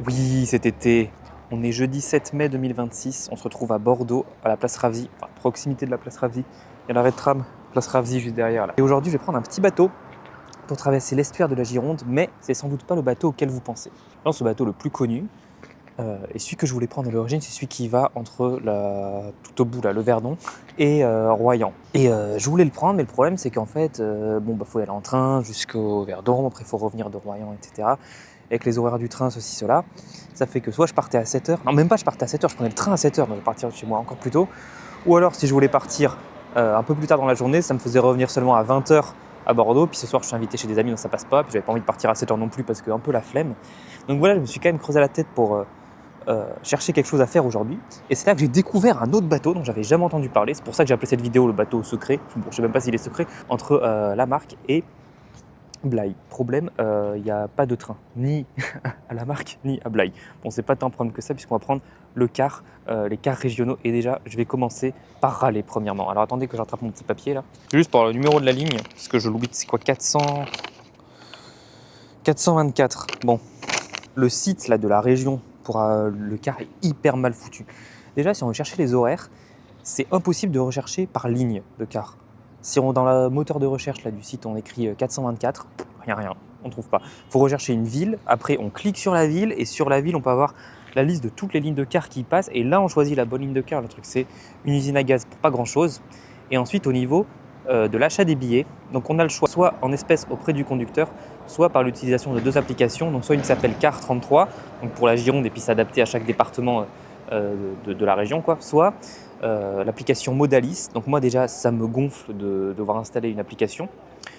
Oui, cet été, on est jeudi 7 mai 2026, on se retrouve à Bordeaux, à la place Ravzi, enfin proximité de la place Ravzi. Il y a l'arrêt de tram, place Ravzi juste derrière là. Et aujourd'hui, je vais prendre un petit bateau pour traverser l'estuaire de la Gironde, mais c'est sans doute pas le bateau auquel vous pensez. Non, ce bateau le plus connu, et celui que je voulais prendre à l'origine, c'est celui qui va entre tout au bout là, le Verdon et Royan. Et je voulais le prendre, mais le problème c'est qu'en fait, faut y aller en train jusqu'au Verdon, après il faut revenir de Royan, etc. Avec les horaires du train, ceci, cela, ça fait que soit je partais à 7h, non même pas je partais à 7h, je prenais le train à 7h, donc je vais partir de chez moi encore plus tôt, ou alors si je voulais partir un peu plus tard dans la journée, ça me faisait revenir seulement à 20h à Bordeaux, puis ce soir je suis invité chez des amis donc ça passe pas, puis j'avais pas envie de partir à 7h non plus parce que un peu la flemme. Donc voilà, je me suis quand même creusé la tête pour chercher quelque chose à faire aujourd'hui, et c'est là que j'ai découvert un autre bateau dont j'avais jamais entendu parler, c'est pour ça que j'ai appelé cette vidéo le bateau secret, bon je sais même pas s'il est secret, entre Lamarque et Blaye. Problème, il n'y a pas de train, ni à Lamarque, ni à Blaye. Bon, c'est pas tant prendre que ça, puisqu'on va prendre le car, les cars régionaux. Et déjà, je vais commencer par râler, premièrement. Alors, attendez que j'attrape mon petit papier, là. Juste pour le numéro de la ligne, parce que je l'oublie, c'est quoi, 424. Bon, le site, là, de la région pour le car est hyper mal foutu. Déjà, si on veut chercher les horaires, c'est impossible de rechercher par ligne de car. Si on, dans le moteur de recherche là, du site, on écrit 424, rien, on ne trouve pas. Il faut rechercher une ville, après on clique sur la ville, et sur la ville, on peut avoir la liste de toutes les lignes de car qui passent, et là, on choisit la bonne ligne de car. Le truc, c'est une usine à gaz pour pas grand-chose. Et ensuite, au niveau de l'achat des billets, donc on a le choix soit en espèces auprès du conducteur, soit par l'utilisation de deux applications, donc soit une qui s'appelle Car33, donc pour la Gironde, et puis s'adapter à chaque département de la région, quoi, soit l'application Modalis. Donc moi déjà ça me gonfle de devoir installer une application.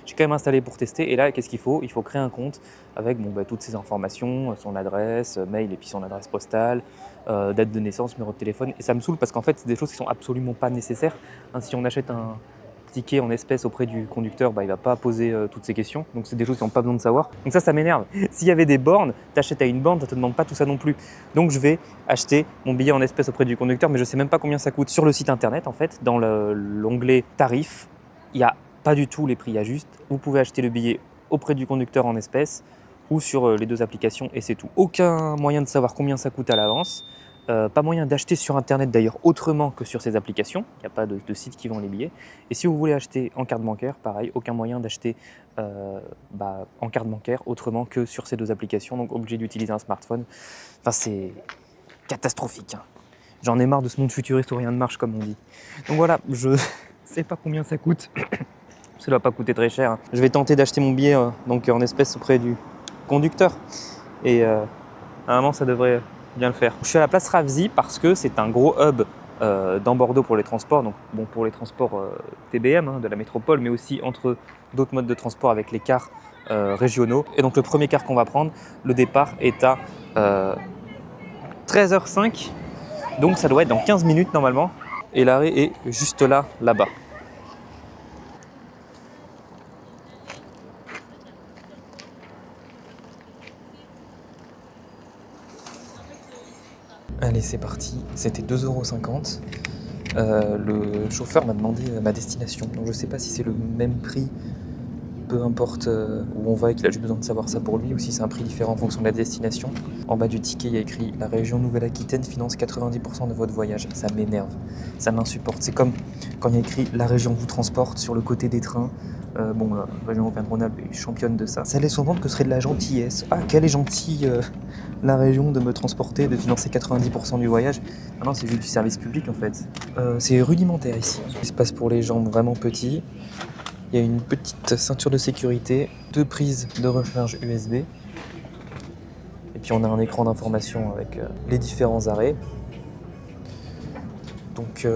J'ai quand même installé pour tester, et là qu'est-ce qu'il faut? Il faut créer un compte avec toutes ces informations, son adresse, mail et puis son adresse postale, date de naissance, numéro de téléphone, et ça me saoule parce qu'en fait c'est des choses qui sont absolument pas nécessaires. Hein, si on achète un ticket en espèces auprès du conducteur, il va pas poser toutes ces questions, donc c'est des choses qui n'ont pas besoin de savoir. Donc ça m'énerve. S'il y avait des bornes, t'achètes à une borne, ça te demande pas tout ça non plus. Donc je vais acheter mon billet en espèces auprès du conducteur, mais je sais même pas combien ça coûte. Sur le site internet, en fait, dans l'onglet tarifs, il n'y a pas du tout les prix. Il y a juste, vous pouvez acheter le billet auprès du conducteur en espèces ou sur les deux applications, et c'est tout. Aucun moyen de savoir combien ça coûte à l'avance. Pas moyen d'acheter sur internet d'ailleurs autrement que sur ces applications. Il n'y a pas de site qui vend les billets. Et si vous voulez acheter en carte bancaire, pareil, aucun moyen d'acheter en carte bancaire autrement que sur ces deux applications. Donc obligé d'utiliser un smartphone. Enfin, c'est catastrophique, hein. J'en ai marre de ce monde futuriste où rien ne marche, comme on dit. Donc voilà, je sais pas combien ça coûte. Ça doit pas coûter très cher, hein. Je vais tenter d'acheter mon billet donc en espèces auprès du conducteur. Et à un moment, ça devrait bien le faire. Je suis à la place Ravzi parce que c'est un gros hub dans Bordeaux pour les transports. Donc bon, pour les transports TBM de la métropole, mais aussi entre d'autres modes de transport avec les cars régionaux. Et donc le premier car qu'on va prendre, le départ est à 13h05. Donc ça doit être dans 15 minutes normalement. Et l'arrêt est juste là, là-bas. Allez, c'est parti. C'était 2,50 €. Le chauffeur m'a demandé ma destination. Donc je sais pas si c'est le même prix, peu importe où on va, et qu'il a juste besoin de savoir ça pour lui, ou si c'est un prix différent en fonction de la destination. En bas du ticket, il y a écrit « La région Nouvelle-Aquitaine finance 90% de votre voyage ». Ça m'énerve, ça m'insupporte. C'est comme quand il y a écrit « La région vous transporte » sur le côté des trains. La région Auvergne-Rhône-Alpes est championne de ça. Ça laisse entendre que ce serait de la gentillesse. Ah, quelle est gentille la région de me transporter, de financer 90% du voyage. Ah non, c'est juste du service public en fait. C'est rudimentaire ici. Il se passe pour les gens vraiment petits. Il y a une petite ceinture de sécurité, 2 prises de recharge USB. Et puis on a un écran d'information avec les différents arrêts. Donc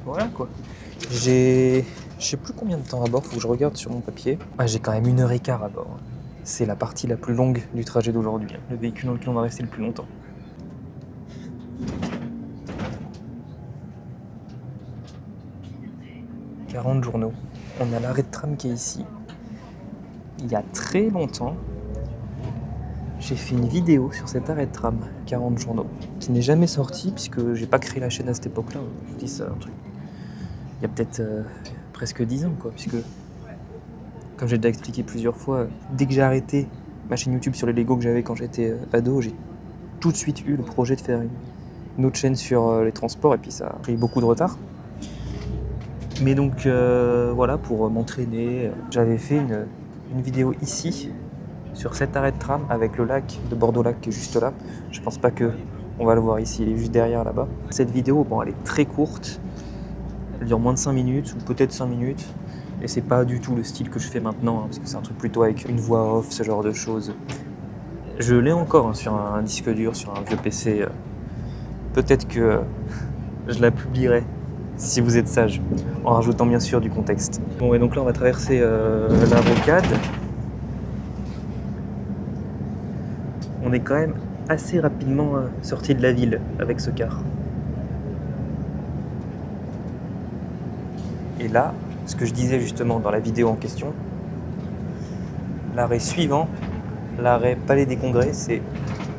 voilà quoi. Je sais plus combien de temps à bord, faut que je regarde sur mon papier. Ah, j'ai quand même 1h15 à bord. C'est la partie la plus longue du trajet d'aujourd'hui. Le véhicule dans lequel on va rester le plus longtemps. « 40 journaux ». On a l'arrêt de tram qui est ici. Il y a très longtemps, j'ai fait une vidéo sur cet arrêt de tram, 40 journaux, qui n'est jamais sorti puisque j'ai pas créé la chaîne à cette époque-là. Je dis ça, un truc. Il y a peut-être presque 10 ans, quoi, puisque, comme j'ai déjà expliqué plusieurs fois, dès que j'ai arrêté ma chaîne YouTube sur les Lego que j'avais quand j'étais ado, j'ai tout de suite eu le projet de faire une autre chaîne sur les transports et puis ça a pris beaucoup de retard. Mais donc voilà, pour m'entraîner, j'avais fait une vidéo ici, sur cet arrêt de tram avec le lac de Bordeaux-Lac qui est juste là. Je pense pas que on va le voir ici, il est juste derrière là-bas. Cette vidéo, bon, elle est très courte, elle dure moins de 5 minutes ou peut-être 5 minutes. Et c'est pas du tout le style que je fais maintenant, hein, parce que c'est un truc plutôt avec une voix off, ce genre de choses. Je l'ai encore hein, sur un disque dur, sur un vieux PC. Peut-être que je la publierai, si vous êtes sage, en rajoutant bien sûr du contexte. Bon, et donc là on va traverser la rocade. On est quand même assez rapidement sorti de la ville avec ce car. Et là, ce que je disais justement dans la vidéo en question, l'arrêt suivant, l'arrêt Palais des Congrès, c'est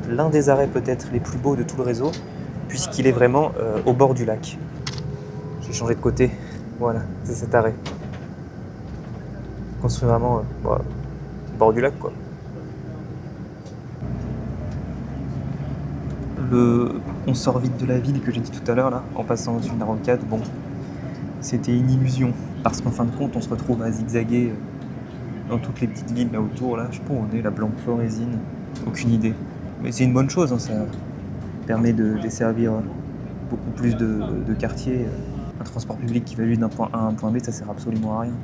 l'un des arrêts peut-être les plus beaux de tout le réseau, puisqu'il est vraiment au bord du lac. J'ai changé de côté, voilà, c'est cet arrêt. Construit vraiment au bord du lac, quoi. On sort vite de la ville que j'ai dit tout à l'heure, là, en passant au-dessus de la rocade. Bon, c'était une illusion, parce qu'en fin de compte, on se retrouve à zigzaguer dans toutes les petites villes là autour. Là, je sais pas où on est, la Blanquefort-Résine, aucune idée. Mais c'est une bonne chose, hein, ça permet de desservir beaucoup plus de quartiers. Un transport public qui va juste d'un point A à un point B, ça sert absolument à rien.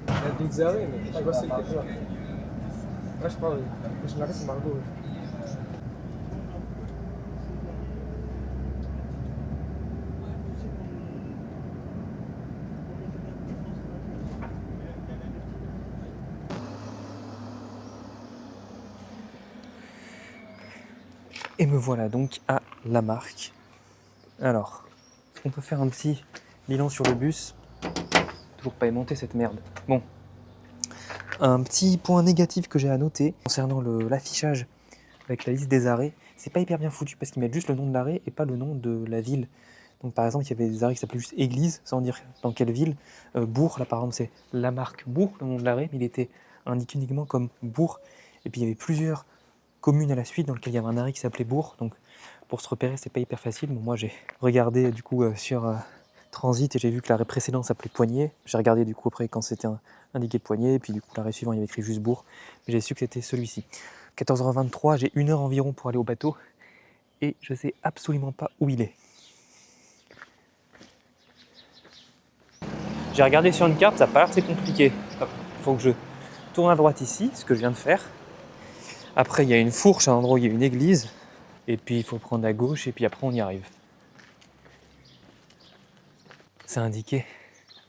Il y a d'autres arrêts, mais je sais pas c'est quoi. Là, je parle, le prochain arrêt, c'est Margot. Et me voilà donc à Lamarque. Alors, est-ce qu'on peut faire un petit bilan sur le bus? Toujours pas aimanté cette merde. Bon. Un petit point négatif que j'ai à noter concernant l'affichage avec la liste des arrêts, c'est pas hyper bien foutu parce qu'ils mettent juste le nom de l'arrêt et pas le nom de la ville. Donc par exemple, il y avait des arrêts qui s'appelaient juste Église, sans dire dans quelle ville. Bourg, là par exemple, c'est Lamarque Bourg, le nom de l'arrêt, mais il était indiqué uniquement comme Bourg. Et puis il y avait plusieurs communes à la suite dans lesquelles il y avait un arrêt qui s'appelait Bourg. Donc pour se repérer, c'est pas hyper facile. Bon, moi j'ai regardé du coup sur Transit et j'ai vu que l'arrêt précédent s'appelait Poigné. J'ai regardé du coup après quand c'était indiqué Poigné, et puis du coup l'arrêt suivant il y avait écrit juste Bourg. Mais j'ai su que c'était celui-ci. 14h23, j'ai 1 heure environ pour aller au bateau et je sais absolument pas où il est. J'ai regardé sur une carte, ça n'a pas l'air très compliqué. Il faut que je tourne à droite ici, ce que je viens de faire. Après, il y a une fourche à un endroit où il y a une église. Et puis, il faut prendre à gauche et puis après, on y arrive. C'est indiqué.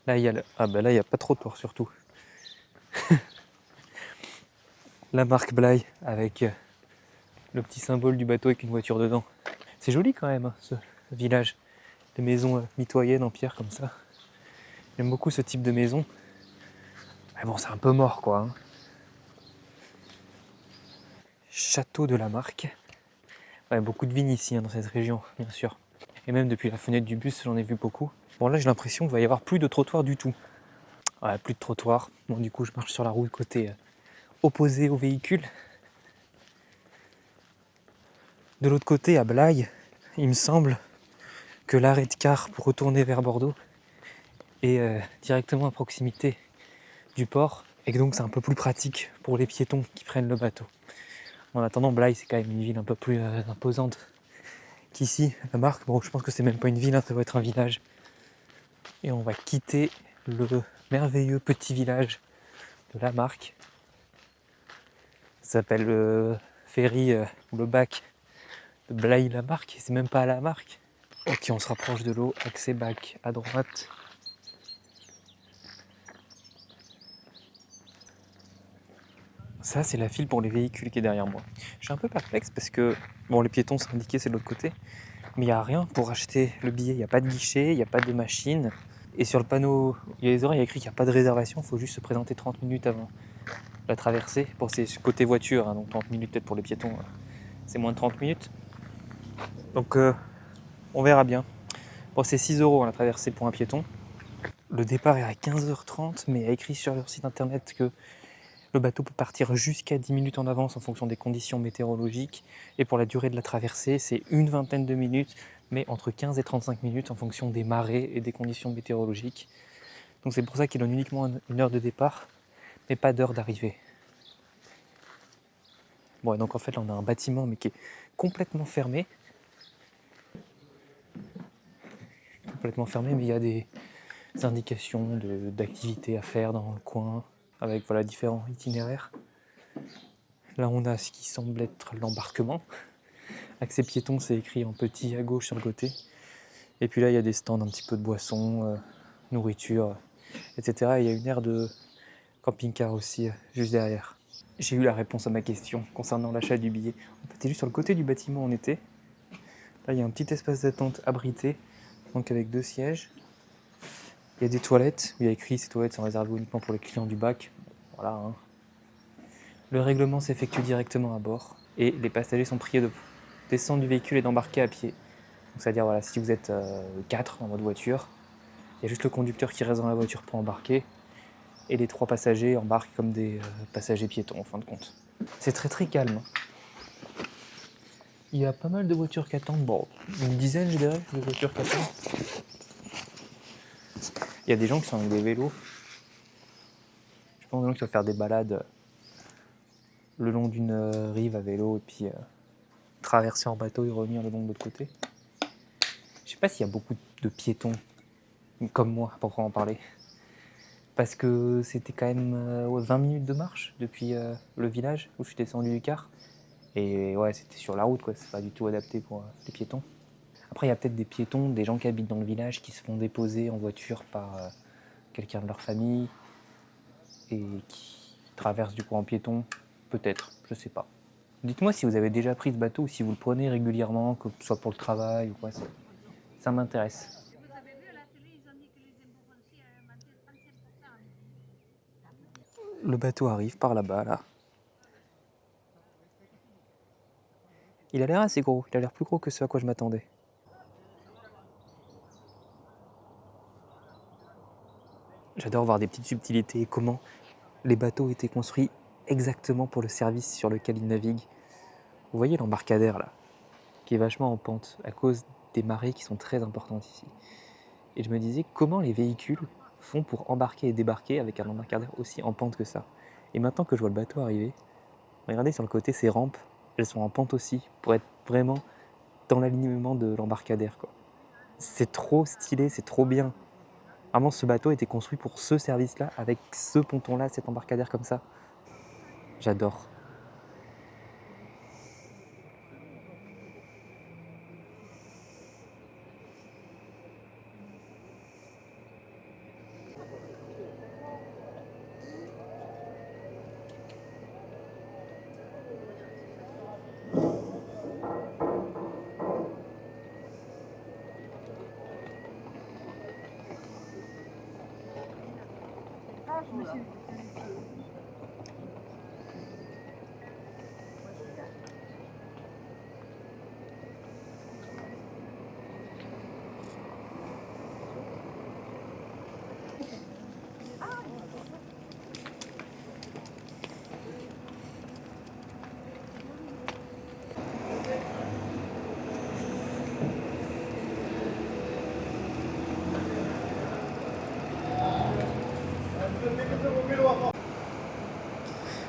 Là, il y a ah bah là, il n'y a pas trop de trottoir surtout. La marque Blaye avec le petit symbole du bateau avec une voiture dedans. C'est joli quand même, hein, ce village. Des maisons mitoyennes en pierre comme ça. J'aime beaucoup ce type de maison. Mais bon, c'est un peu mort quoi. Hein. Château de la Marque. Ouais, beaucoup de vignes ici hein, dans cette région, bien sûr. Et même depuis la fenêtre du bus, j'en ai vu beaucoup. Bon là, j'ai l'impression qu'il va y avoir plus de trottoir du tout. Ouais, plus de trottoir. Bon, du coup, je marche sur la route côté opposé au véhicule. De l'autre côté, à Blaye, il me semble que l'arrêt de car pour retourner vers Bordeaux est directement à proximité du port et que donc c'est un peu plus pratique pour les piétons qui prennent le bateau. En attendant, Blaye, c'est quand même une ville un peu plus imposante qu'ici, la Marque. Bon, je pense que c'est même pas une ville, hein, ça doit être un village. Et on va quitter le merveilleux petit village de la Marque. Ça s'appelle le ferry ou le bac de Blaye-la-Marque, et c'est même pas à la Marque. Ok, on se rapproche de l'eau, accès bac à droite. Ça, c'est la file pour les véhicules qui est derrière moi. Je suis un peu perplexe parce que, bon, les piétons sont indiqués, c'est de l'autre côté, mais il n'y a rien pour acheter le billet. Il n'y a pas de guichet, il n'y a pas de machine. Et sur le panneau, il y a les horaires, il y a écrit qu'il n'y a pas de réservation, il faut juste se présenter 30 minutes avant la traversée. Bon, c'est côté voiture, hein, donc 30 minutes peut-être pour les piétons, c'est moins de 30 minutes. Donc, on verra bien. Bon, c'est 6 € la traversée pour un piéton. Le départ est à 15h30, mais il y a écrit sur leur site internet que le bateau peut partir jusqu'à 10 minutes en avance en fonction des conditions météorologiques. Et pour la durée de la traversée, c'est une vingtaine de minutes, mais entre 15 et 35 minutes en fonction des marées et des conditions météorologiques. Donc c'est pour ça qu'ils donnent uniquement une heure de départ, mais pas d'heure d'arrivée. Bon, et donc en fait, là, on a un bâtiment, mais qui est complètement fermé. Mais il y a des indications d'activités à faire dans le coin, avec voilà, différents itinéraires. Là, on a ce qui semble être l'embarquement. Accès piéton, c'est écrit en petit à gauche sur le côté. Et puis là, il y a des stands un petit peu de boissons, nourriture, etc. Et il y a une aire de camping-car aussi, juste derrière. J'ai eu la réponse à ma question concernant l'achat du billet. En fait, c'est juste sur le côté du bâtiment où on était. Là, il y a un petit espace d'attente abrité, donc avec 2 sièges. Il y a des toilettes, où il y a écrit ces toilettes sont réservées uniquement pour les clients du bac. Voilà. Hein. Le règlement s'effectue directement à bord et les passagers sont priés de descendre du véhicule et d'embarquer à pied. Donc, c'est-à-dire, voilà, si vous êtes 4 dans votre voiture, il y a juste le conducteur qui reste dans la voiture pour embarquer et les 3 passagers embarquent comme des passagers piétons en fin de compte. C'est très très calme. Il y a pas mal de voitures qui attendent, bon, une dizaine je dirais, de voitures qui attendent. Il y a des gens qui sont avec des vélos. Je pense des gens qui doivent faire des balades le long d'une rive à vélo et puis traverser en bateau et revenir le long de l'autre côté. Je sais pas s'il y a beaucoup de piétons comme moi, à proprement parler. Parce que c'était quand même 20 minutes de marche depuis le village où je suis descendu du car. Et ouais, c'était sur la route, quoi. C'est pas du tout adapté pour les piétons. Après, il y a peut-être des piétons, des gens qui habitent dans le village qui se font déposer en voiture par quelqu'un de leur famille et qui traversent du coup en piéton. Peut-être, je sais pas. Dites-moi si vous avez déjà pris ce bateau ou si vous le prenez régulièrement, que ce soit pour le travail ou quoi. Ça m'intéresse. Vous avez vu à la télé, ils ont dit que les impôts fonciers avaient augmenté de 37%. Le bateau arrive par là-bas, là. Il a l'air assez gros, il a l'air plus gros que ce à quoi je m'attendais. J'adore voir des petites subtilités et comment les bateaux étaient construits exactement pour le service sur lequel ils naviguent. Vous voyez l'embarcadère là, qui est vachement en pente à cause des marées qui sont très importantes ici. Et je me disais comment les véhicules font pour embarquer et débarquer avec un embarcadère aussi en pente que ça. Et maintenant que je vois le bateau arriver, regardez sur le côté ces rampes, elles sont en pente aussi pour être vraiment dans l'alignement de l'embarcadère, quoi. C'est trop stylé, c'est trop bien. Vraiment, ce bateau était construit pour ce service-là, avec ce ponton-là, cet embarcadère comme ça. J'adore.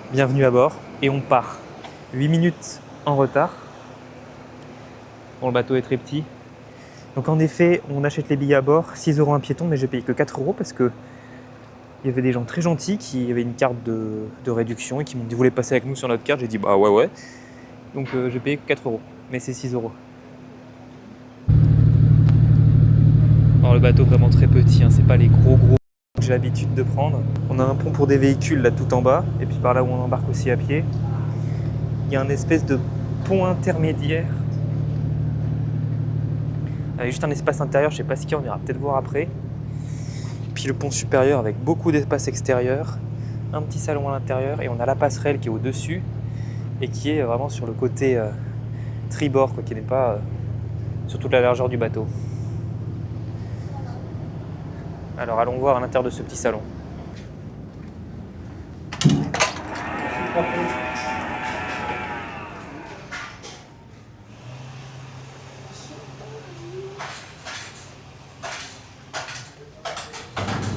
Bienvenue à bord, et on part. 8 minutes en retard. Bon, le bateau est très petit. Donc en effet, on achète les billets à bord, 6 € un piéton, mais j'ai payé que 4 € parce que il y avait des gens très gentils qui avaient une carte de réduction et qui m'ont dit vous voulez passer avec nous sur notre carte. J'ai dit bah ouais. Donc j'ai payé que 4 €, mais c'est 6 €. Alors le bateau vraiment très petit, hein, c'est pas les gros que j'ai l'habitude de prendre. On a un pont pour des véhicules là tout en bas, et puis par là où on embarque aussi à pied. Il y a un espèce de pont intermédiaire avec juste un espace intérieur, je sais pas ce qu'il y a, on ira peut-être voir après. Puis le pont supérieur avec beaucoup d'espace extérieur, un petit salon à l'intérieur, et on a la passerelle qui est au-dessus et qui est vraiment sur le côté tribord, quoi, qui n'est pas sur toute la largeur du bateau. Alors allons voir à l'intérieur de ce petit salon.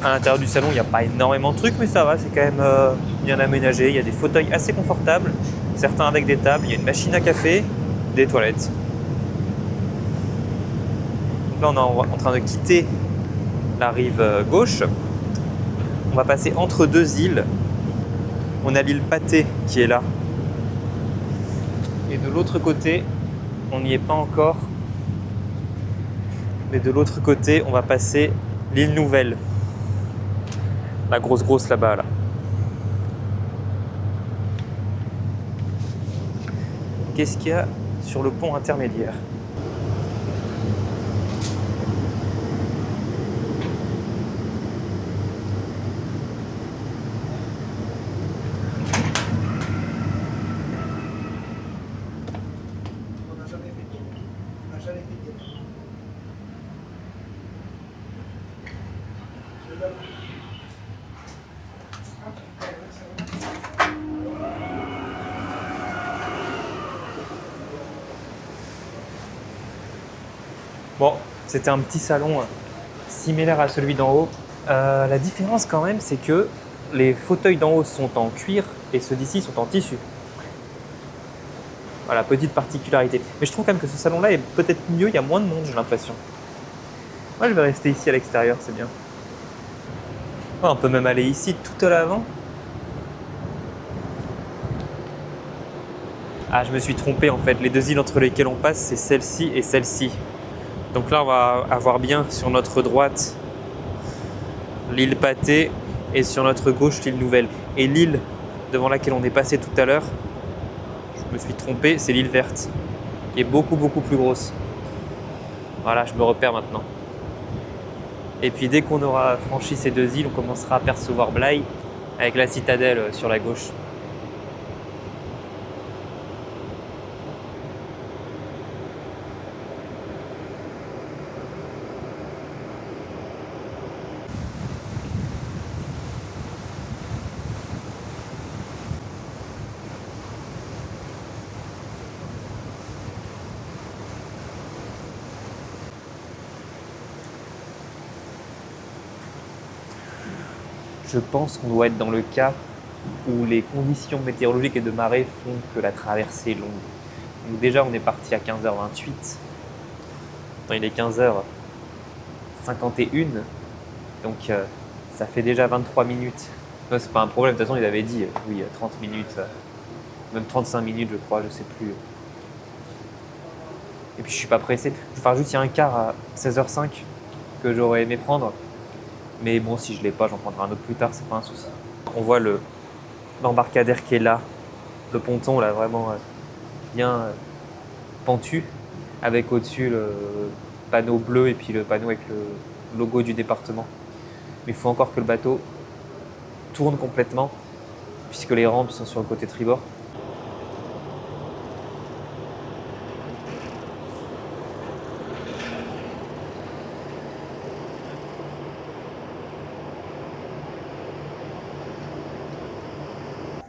À l'intérieur du salon, il n'y a pas énormément de trucs, mais ça va, c'est quand même bien aménagé. Il y a des fauteuils assez confortables, certains avec des tables, il y a une machine à café, des toilettes. Donc là, on est en train de quitter la rive gauche. On va passer entre deux îles. On a l'île Pâté qui est là. Et de l'autre côté, on n'y est pas encore. Mais de l'autre côté, on va passer l'île Nouvelle. La grosse là-bas, là. Qu'est-ce qu'il y a sur le pont intermédiaire? Bon, c'était un petit salon similaire à celui d'en haut. La différence quand même, c'est que les fauteuils d'en haut sont en cuir et ceux d'ici sont en tissu. Voilà, petite particularité. Mais je trouve quand même que ce salon-là est peut-être mieux, il y a moins de monde, j'ai l'impression. Moi, je vais rester ici à l'extérieur, c'est bien. Oh, on peut même aller ici tout à l'avant. Ah, je me suis trompé en fait. Les deux îles entre lesquelles on passe, c'est celle-ci et celle-ci. Donc là, on va avoir bien sur notre droite l'île Pâté et sur notre gauche l'île Nouvelle. Et l'île devant laquelle on est passé tout à l'heure, je me suis trompé, c'est l'île Verte, qui est beaucoup plus grosse. Voilà, je me repère maintenant. Et puis dès qu'on aura franchi ces deux îles, on commencera à apercevoir Blaye avec la citadelle sur la gauche. Je pense qu'on doit être dans le cas où les conditions météorologiques et de marée font que la traversée est longue. Donc déjà, on est parti à 15h28. Il est 15h51. Donc ça fait déjà 23 minutes. Non, c'est pas un problème. De toute façon, ils avaient dit, oui, 30 minutes, même 35 minutes, je crois, je sais plus. Et puis je suis pas pressé. Je vais faire juste, il y a un quart à 16h05 que j'aurais aimé prendre. Mais bon, si je l'ai pas, j'en prendrai un autre plus tard, c'est pas un souci. On voit l'embarcadère qui est là, le ponton là, vraiment bien pentu, avec au-dessus le panneau bleu et puis le panneau avec le logo du département. Mais il faut encore que le bateau tourne complètement, puisque les rampes sont sur le côté tribord.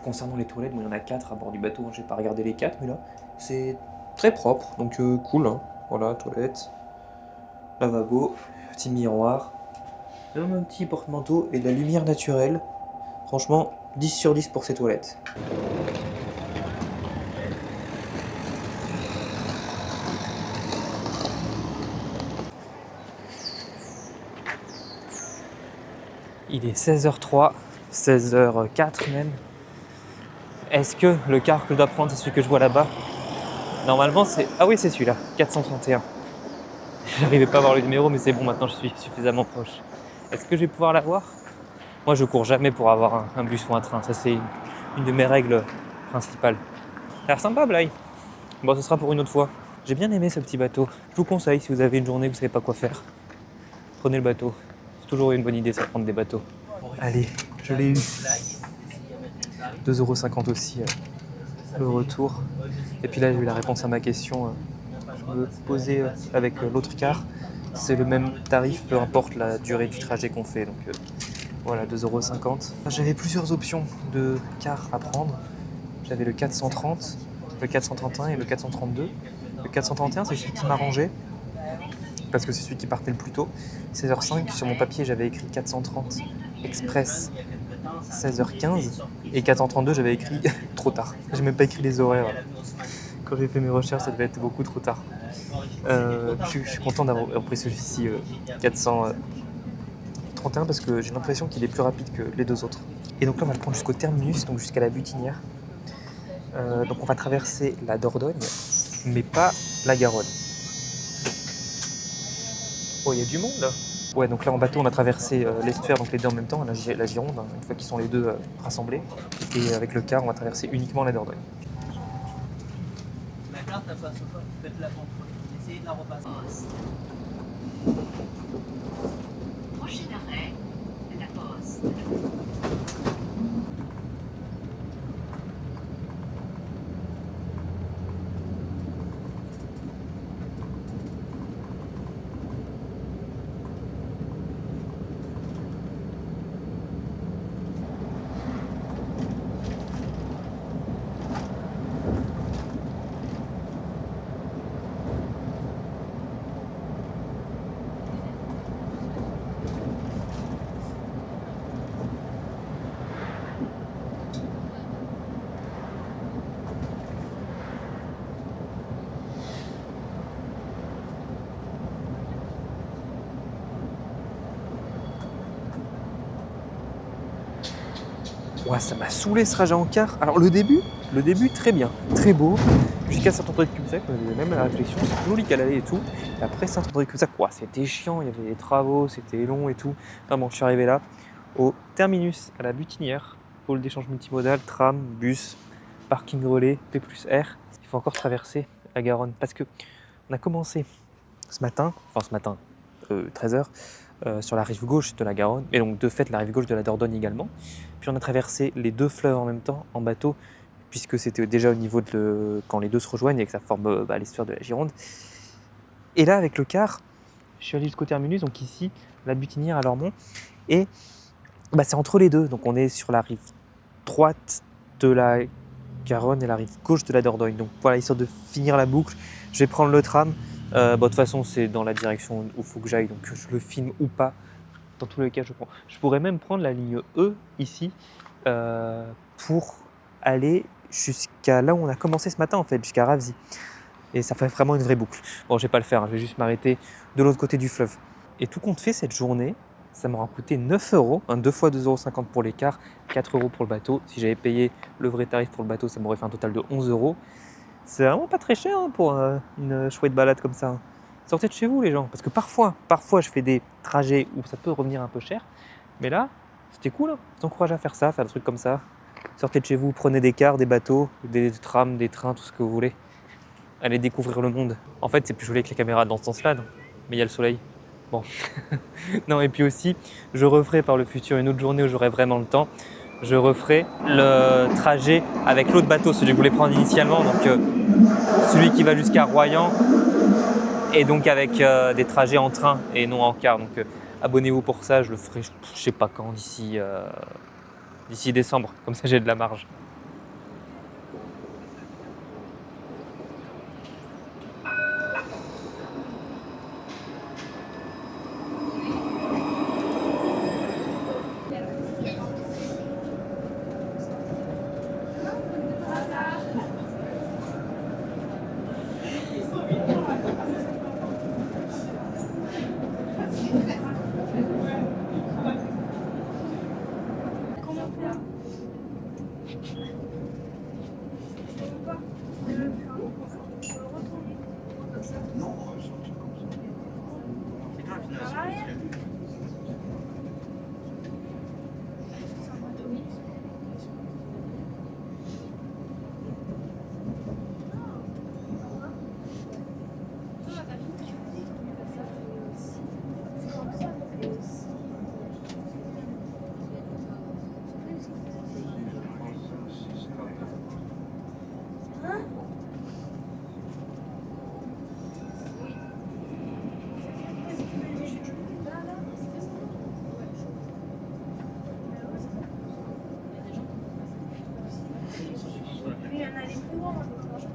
Concernant les toilettes, bon, il y en a 4 à bord du bateau, j'ai pas regardé les 4, mais là c'est très propre, donc cool. Hein. Voilà, toilette, lavabo, petit miroir, même un petit porte-manteau et de la lumière naturelle. Franchement, 10 sur 10 pour ces toilettes. Il est 16h03, 16h04 même. Est-ce que le car que je dois prendre, c'est celui que je vois là-bas? Normalement, c'est... Ah oui, c'est celui-là, 431. J'arrivais pas à voir le numéro, mais c'est bon, maintenant je suis suffisamment proche. Est-ce que je vais pouvoir l'avoir? Moi, je cours jamais pour avoir un bus ou un train. Ça, c'est une de mes règles principales. Ça a l'air sympa, Blaye. Bon, ce sera pour une autre fois. J'ai bien aimé ce petit bateau. Je vous conseille, si vous avez une journée, vous savez pas quoi faire, prenez le bateau. C'est toujours une bonne idée, ça, de prendre des bateaux. Allez, je l'ai eu. 2,50 € aussi, le retour. Et puis là, j'ai eu la réponse à ma question. Je me posais avec l'autre car. c'est le même tarif, peu importe la durée du trajet qu'on fait. Donc voilà, 2,50 €. J'avais plusieurs options de car à prendre. J'avais le 430, le 431 et le 432. Le 431, c'est celui qui m'arrangeait, parce que c'est celui qui partait le plus tôt. 16h05, sur mon papier, j'avais écrit 430 express 16h15. Et 432, j'avais écrit trop tard. J'ai même pas écrit les horaires. Quand j'ai fait mes recherches, ça devait être beaucoup trop tard. Je suis content d'avoir pris celui-ci 431 parce que j'ai l'impression qu'il est plus rapide que les deux autres. Et donc là, on va le prendre jusqu'au terminus, donc jusqu'à la Butinière. Donc on va traverser la Dordogne, mais pas la Garonne. Oh, il y a du monde là. Ouais, donc là en bateau, on a traversé l'estuaire, donc les deux en même temps, la Gironde, hein, une fois qu'ils sont les deux rassemblés. Et avec le car, on va traverser uniquement la Dordogne. La carte, elle passe pas. Faites-la contrôler. Essayez de la repasser. Prochain arrêt, la Poste. Ouais, ça m'a saoulé ce trajet en car. Alors le début très bien, très beau. Jusqu'à Saint-André-de-Cubzac, même à la réflexion, c'est joli qu'à l'aller et tout. Et après Saint-André-de-Cubzac, ouais, c'était chiant, il y avait des travaux, c'était long et tout. Enfin bon, je suis arrivé là, au terminus, à la Butinière, pôle d'échange multimodal, tram, bus, parking relais, P+R. Il faut encore traverser la Garonne parce que on a commencé ce matin, 13h, sur la rive gauche de la Garonne, et donc de fait la rive gauche de la Dordogne également. Puis on a traversé les deux fleuves en même temps en bateau, puisque c'était déjà au niveau quand les deux se rejoignent et que ça forme l'estuaire de la Gironde. Et là, avec le car, je suis allé jusqu'au terminus, donc ici, la Butinière à Lormont, et c'est entre les deux. Donc on est sur la rive droite de la Garonne et la rive gauche de la Dordogne. Donc voilà, histoire de finir la boucle, je vais prendre le tram. De toute façon, c'est dans la direction où il faut que j'aille, donc je le filme ou pas. Dans tous les cas, je prends. Je pourrais même prendre la ligne E ici pour aller jusqu'à là où on a commencé ce matin, en fait, jusqu'à Ravzy. Et ça fait vraiment une vraie boucle. Bon, je vais pas le faire, je vais juste m'arrêter de l'autre côté du fleuve. Et tout compte fait, cette journée, ça m'aura coûté 9 €, 2 fois 2,50 € pour l'écart, 4 € pour le bateau. Si j'avais payé le vrai tarif pour le bateau, ça m'aurait fait un total de 11 €. C'est vraiment pas très cher pour une chouette balade comme ça. Sortez de chez vous les gens, parce que parfois je fais des trajets où ça peut revenir un peu cher, mais là, c'était cool. Je vous encourage à faire ça, faire des trucs comme ça. Sortez de chez vous, prenez des cars, des bateaux, des trams, des trains, tout ce que vous voulez. Allez découvrir le monde. En fait, c'est plus joli avec la caméra dans ce sens-là, non, mais il y a le soleil. Bon. Non, et puis aussi, je referai par le futur une autre journée où j'aurai vraiment le temps. Je referai le trajet avec l'autre bateau, celui que je voulais prendre initialement, donc celui qui va jusqu'à Royan, et donc avec des trajets en train et non en car. Donc abonnez-vous pour ça, je le ferai, je sais pas quand, d'ici décembre, comme ça j'ai de la marge. est plus grand, moi je me fais un choix.